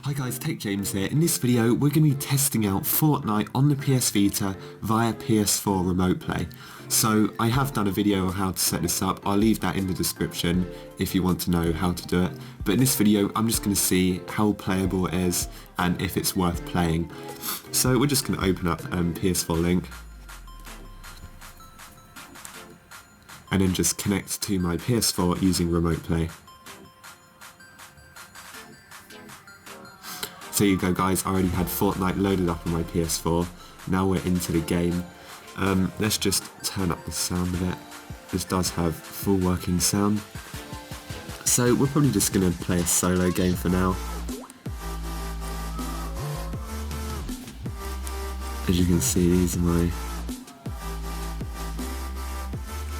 Hi guys, Tech James here. In this video we're going to be testing out Fortnite on the PS Vita via PS4 remote play. So I have done a video on how to set this up. I'll leave that in the description if you want to know how to do it. But in this video I'm just going to see how playable it is and if it's worth playing. So we're just going to open up PS4 link and then just connect to my PS4 using remote play. So there you go guys, I already had Fortnite loaded up on my PS4, now we're into the game. Let's just turn up the sound of it. This does have full working sound. So we're probably just going to play a solo game for now. As you can see, these are my...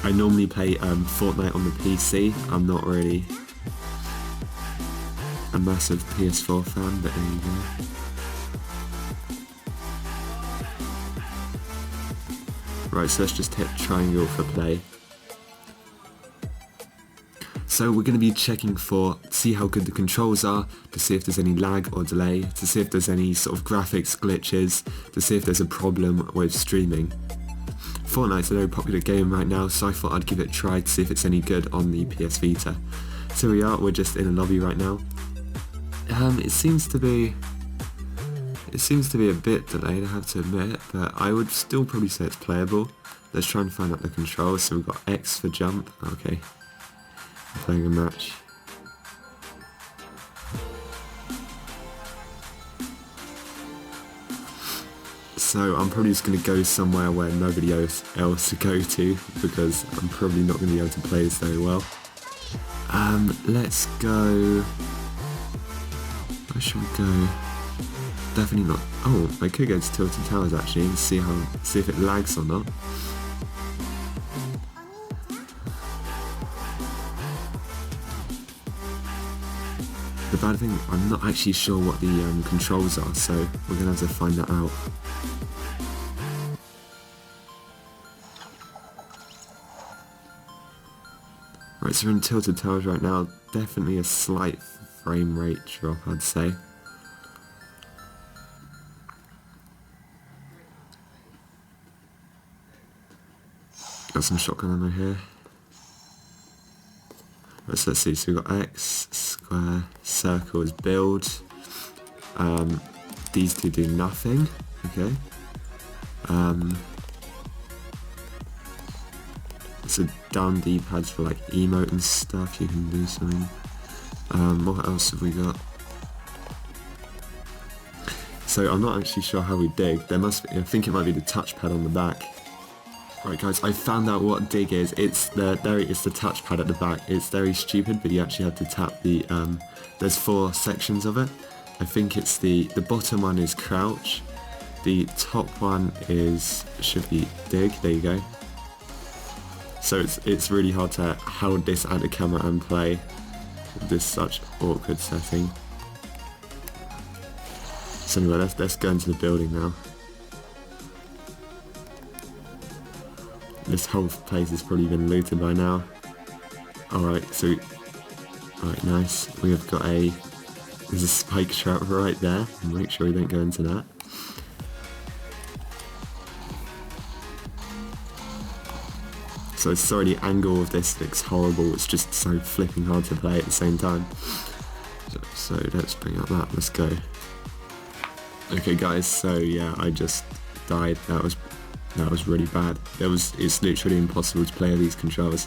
I normally play Fortnite on the PC, I'm not really a massive PS4 fan, but there you go. Right, so let's just hit triangle for play. So we're going to be checking to see how good the controls are, to see if there's any lag or delay, to see if there's any sort of graphics glitches, to see if there's a problem with streaming. Fortnite's a very popular game right now, so I thought I'd give it a try to see if it's any good on the PS Vita. So here we are, we're just in a lobby right now. It seems to be a bit delayed, I have to admit, but I would still probably say it's playable. Let's try and find out the controls. So we've got X for jump. Okay, I'm playing a match. So I'm probably just going to go somewhere where nobody else to go to, because I'm probably not going to be able to play this very well. Let's go... Where should we go? Definitely not. Oh, I could go to Tilted Towers actually and see if it lags or not. The bad thing, I'm not actually sure what the controls are, so we're gonna have to find that out. Right, so we're in Tilted Towers right now. Definitely a slight frame rate drop, I'd say. Got some shotgun ammo here. Right, so let's see, so we've got X, square, circle is build. These two do nothing, okay. So down D-pads for like emote and stuff, you can do something. What else have we got? So I'm not actually sure how we dig. There must be, I think it might be the touchpad on the back. Right guys, I found out what dig is. It's the touchpad at the back. It's very stupid, but you actually have to tap the, there's 4 sections of it. I think it's the bottom one is crouch, the top one should be dig, there you go. So it's really hard to hold this at the camera and play with this such awkward setting. So anyway, let's go into the building now. This whole place has probably been looted by now. Alright, so... Alright, nice. We have got there's a spike trap right there. Make sure we don't go into that. So sorry, the angle of this looks horrible. It's just so flipping hard to play at the same time. So let's bring up that. Let's go. Okay guys, so yeah, I just died. That was really bad. It's literally impossible to play with these controls.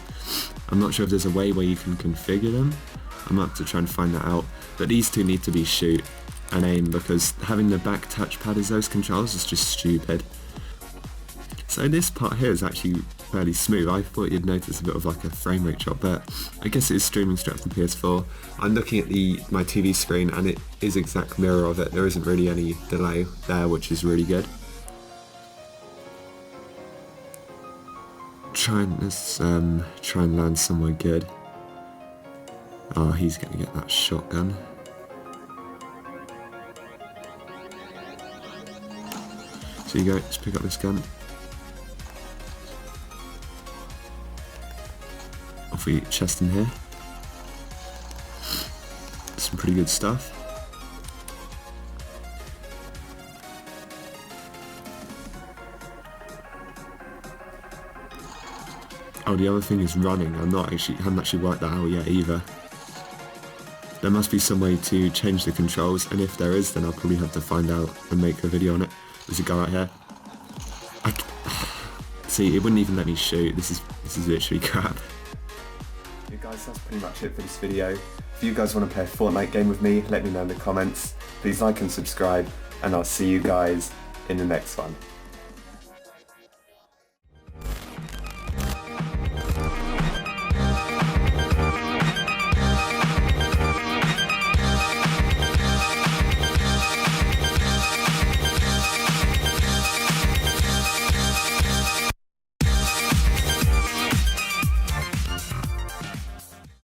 I'm not sure if there's a way where you can configure them. I'm up to try and find that out. But these two need to be shoot and aim, because having the back touchpad as those controls is just stupid. So this part here is actually fairly smooth. I thought you'd notice a bit of like a frame rate drop, but I guess it is streaming straight from PS4. I'm looking at my TV screen and it is exact mirror of it. There isn't really any delay there, which is really good. Let's try and land somewhere good. Oh, he's gonna get that shotgun. So you go, let's pick up this gun. Off we chest in here. Some pretty good stuff. Oh, the other thing is running. I haven't actually worked that out yet either. There must be some way to change the controls, and if there is, then I'll probably have to find out and make a video on it. There's a guy right here. See, it wouldn't even let me shoot. This is literally crap. Yeah guys, that's pretty much it for this video. If you guys want to play a Fortnite game with me, let me know in the comments. Please like and subscribe, and I'll see you guys in the next one.